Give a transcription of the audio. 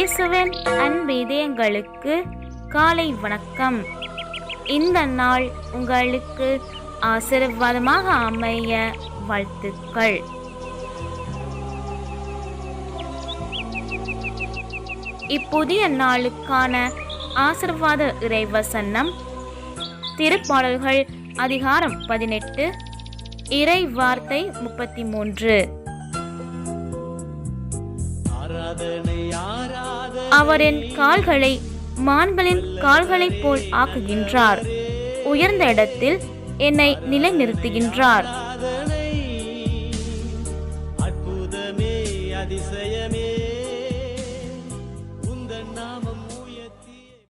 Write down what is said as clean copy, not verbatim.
இயேசுவின் அன்பு இதயங்களுக்கு காலை வணக்கம். இந்த நாள் உங்களுக்கு ஆசீர்வாதமாக அமைய வாழ்த்துக்கள். இப்புதிய நாளுக்கான ஆசீர்வாத இறைவசனம் திருப்பாடல்கள் அதிகாரம் 18 இறை வார்த்தை 33. அவரின் கால்களை மான்களின் கால்களைப் போல் ஆக்குகின்றார், உயர்ந்த இடத்தில் என்னை நிலைநிறுத்துகின்றார்.